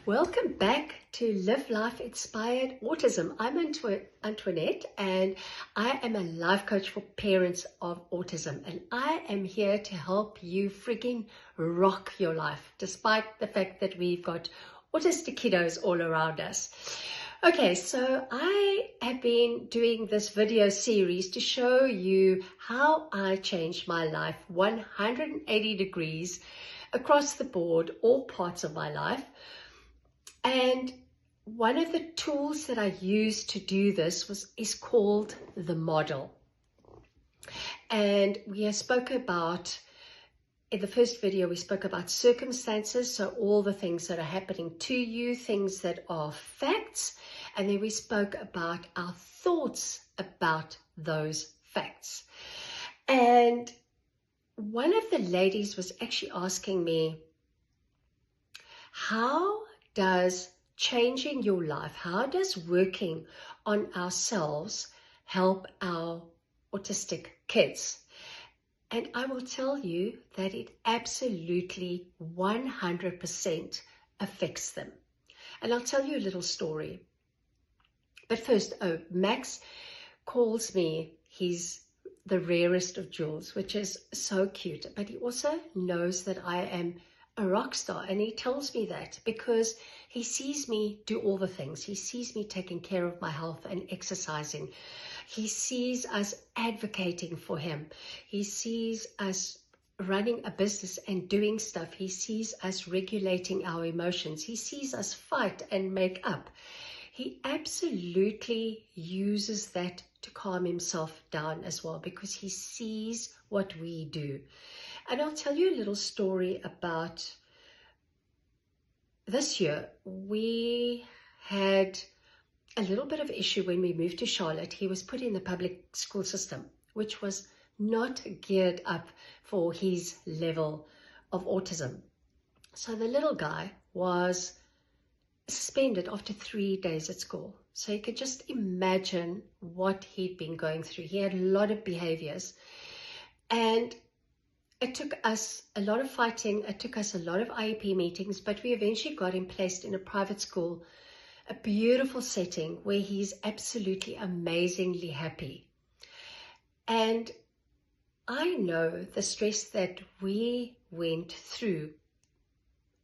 Welcome back to Life Inspired Autism. I'm Antoinette, and I am a life coach for parents of autism, and I am here to help you freaking rock your life despite the fact that we've got autistic kiddos all around us. Okay, so I have been doing this video series to show you how I changed my life 180 degrees across the board, all parts of my life. And one of the tools that I used to do this is called the model. And we spoke about, in the first video, we spoke about circumstances, so all the things that are happening to you, things that are facts. And then we spoke about our thoughts about those facts. And one of the ladies was actually asking me, how does changing your life, how does working on ourselves help our autistic kids? And I will tell you that it absolutely 100% affects them. And I'll tell you a little story. But first, Max calls me, he's the rarest of jewels, which is so cute. But he also knows that I am a rock star, and he tells me that because he sees me do all the things. He sees me taking care of my health and exercising. He sees us advocating for him. He sees us running a business and doing stuff. He sees us regulating our emotions. He sees us fight and make up. He absolutely uses that to calm himself down as well, because he sees what we do. And I'll tell you a little story about this year. We had a little bit of issue when we moved to Charlotte. He was put in the public school system, which was not geared up for his level of autism. So the little guy was suspended after 3 days at school. So you could just imagine what he'd been going through. He had a lot of behaviors, and it took us a lot of fighting. It took us a lot of IEP meetings, but we eventually got him placed in a private school, a beautiful setting where he's absolutely amazingly happy. And I know the stress that we went through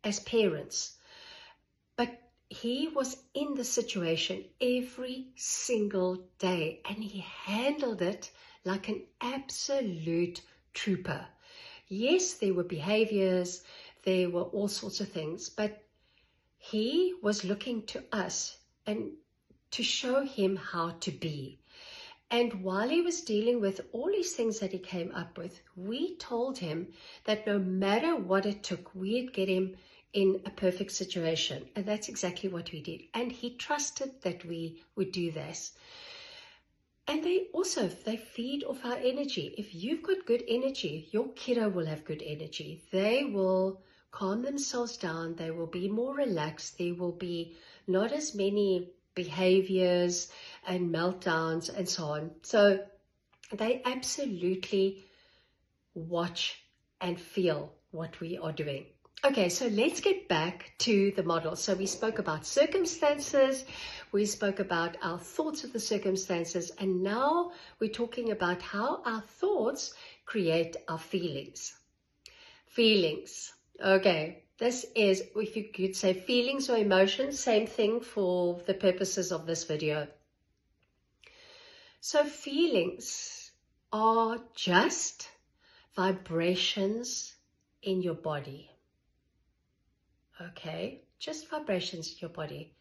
as parents, but he was in the situation every single day, and he handled it like an absolute trooper. Yes, there were behaviors, there were all sorts of things, but he was looking to us and to show him how to be. And while he was dealing with all these things that he came up with, we told him that no matter what it took, we'd get him in a perfect situation. And that's exactly what we did. And he trusted that we would do this. And they feed off our energy. If you've got good energy, your kiddo will have good energy. They will calm themselves down. They will be more relaxed. There will be not as many behaviors and meltdowns and so on. So they absolutely watch and feel what we are doing. Okay, so let's get back to the model. So we spoke about circumstances, we spoke about our thoughts of the circumstances, and now we're talking about how our thoughts create our feelings. Feelings. Okay, this is, if you could say feelings or emotions, same thing for the purposes of this video. So feelings are just vibrations in your body. Okay, just vibrations in your body.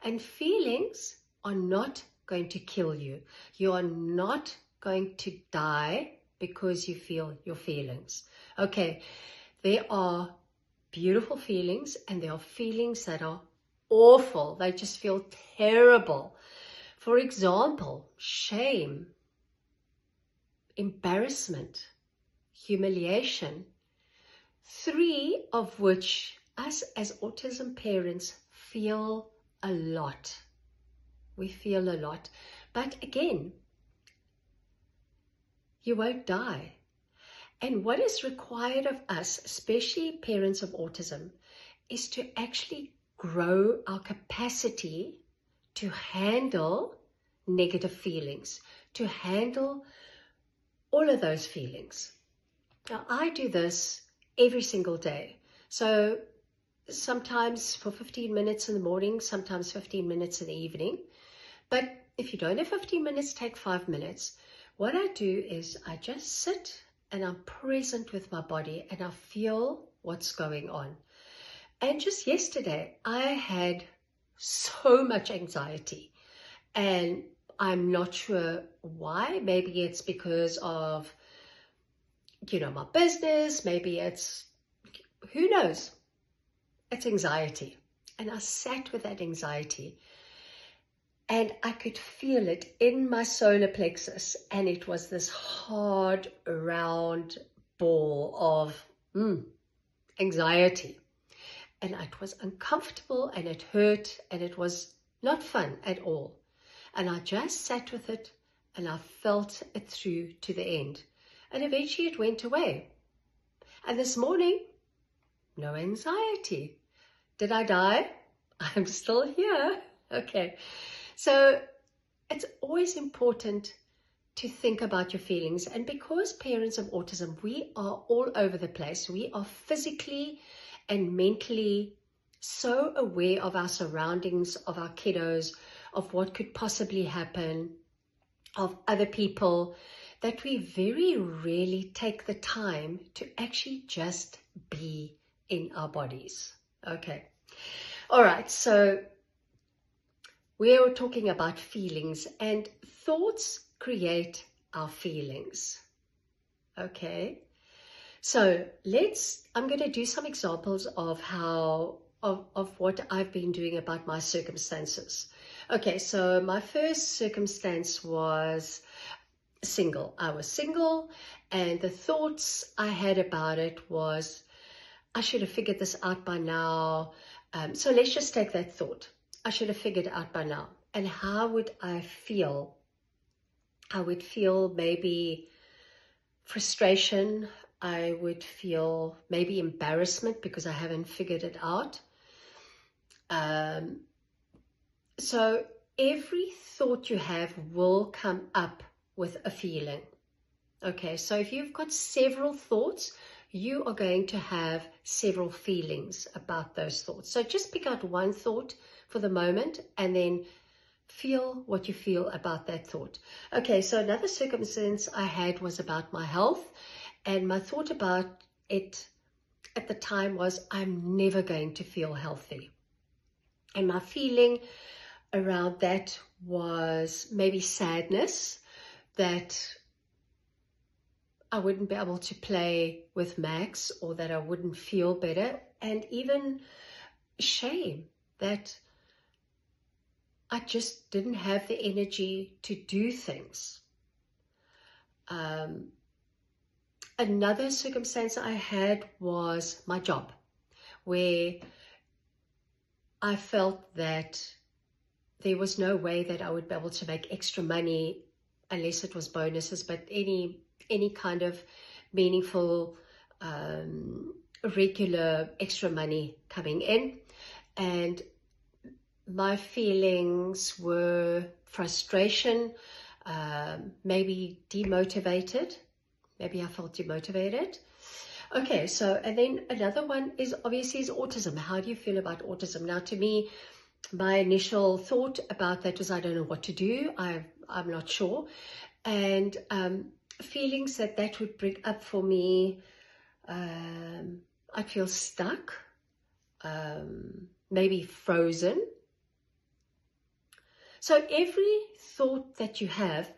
And feelings are not going to kill you. You are not going to die because you feel your feelings. Okay, there are beautiful feelings and there are feelings that are awful. They just feel terrible. For example, shame, embarrassment, humiliation, 3 of which us as autism parents feel a lot. We feel a lot. But again, you won't die. And what is required of us, especially parents of autism, is to actually grow our capacity to handle negative feelings, to handle all of those feelings. Now, I do this every single day. So sometimes for 15 minutes in the morning, sometimes 15 minutes in the evening. But if you don't have 15 minutes, take 5 minutes. What I do is I just sit and I'm present with my body and I feel what's going on. And just yesterday, I had so much anxiety, and I'm not sure why. Maybe it's because of, my business. Maybe it's, who knows? It's anxiety. And I sat with that anxiety and I could feel it in my solar plexus. And it was this hard, round ball of anxiety. And it was uncomfortable and it hurt and it was not fun at all. And I just sat with it and I felt it through to the end. And eventually it went away. And this morning, no anxiety. Did I die? I'm still here. Okay. So it's always important to think about your feelings. And because parents of autism, we are all over the place. We are physically and mentally so aware of our surroundings, of our kiddos, of what could possibly happen, of other people, that we very rarely take the time to actually just be in our bodies. Okay. All right. So we're talking about feelings, and thoughts create our feelings. Okay. So I'm going to do some examples of what I've been doing about my circumstances. Okay, so my first circumstance was single. I was single, and the thoughts I had about it was, I should have figured this out by now. So let's just take that thought. I should have figured it out by now. And how would I feel? I would feel maybe frustration. I would feel maybe embarrassment because I haven't figured it out. So every thought you have will come up with a feeling. Okay, so if you've got several thoughts, you are going to have several feelings about those thoughts. So just pick out one thought for the moment and then feel what you feel about that thought. Okay, so another circumstance I had was about my health. And my thought about it at the time was, I'm never going to feel healthy. And my feeling around that was maybe sadness, that I wouldn't be able to play with Max, or that I wouldn't feel better, and even shame that I just didn't have the energy to do things. Another circumstance I had was my job, where I felt that there was no way that I would be able to make extra money unless it was bonuses, but any kind of meaningful, regular extra money coming in. And my feelings were frustration, maybe demotivated. Maybe I felt demotivated. Okay, so, and then another one is obviously autism. How do you feel about autism? Now, to me, my initial thought about that was, I don't know what to do. I'm not sure. And feelings that would bring up for me, I'd feel stuck, maybe frozen. So every thought that you have,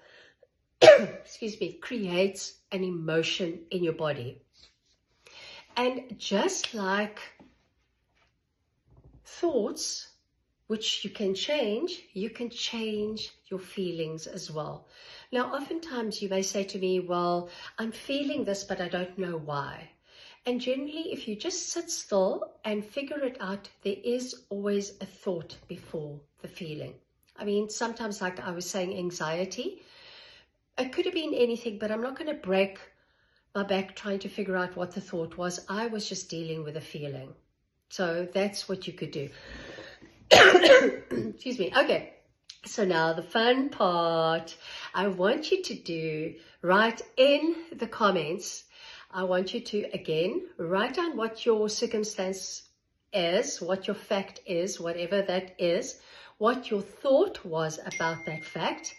excuse me, creates an emotion in your body. And just like thoughts, which you can change your feelings as well. Now, oftentimes you may say to me, well, I'm feeling this, but I don't know why. And generally, if you just sit still and figure it out, there is always a thought before the feeling. I mean, sometimes, like I was saying, anxiety, it could have been anything, but I'm not going to break my back trying to figure out what the thought was. I was just dealing with a feeling. So that's what you could do. Excuse me. Okay. So now the fun part, I want you to do, write in the comments, I want you to, again, write down what your circumstance is, what your fact is, whatever that is, what your thought was about that fact,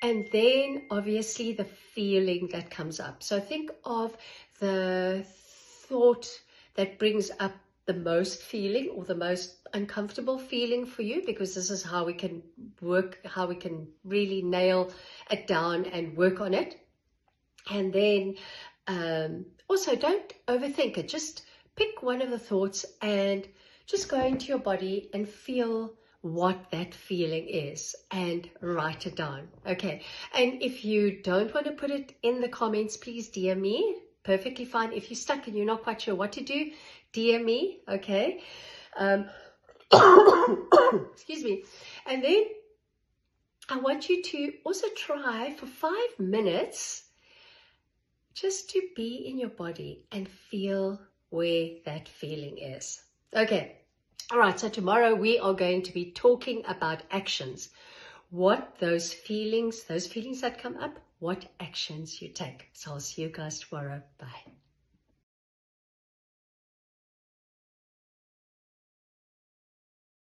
and then obviously the feeling that comes up. So think of the thought that brings up the most feeling or the most uncomfortable feeling for you, because this is how we can work, how we can really nail it down and work on it. And then also don't overthink it. Just pick one of the thoughts and just go into your body and feel what that feeling is and write it down. Okay. And if you don't want to put it in the comments, please DM me. Perfectly fine. If you're stuck and you're not quite sure what to do, DM me. Okay. Excuse me. And then I want you to also try for 5 minutes just to be in your body and feel where that feeling is. Okay. All right. So tomorrow we are going to be talking about actions. What those feelings that come up, what actions you take. So I'll see you guys tomorrow. Bye.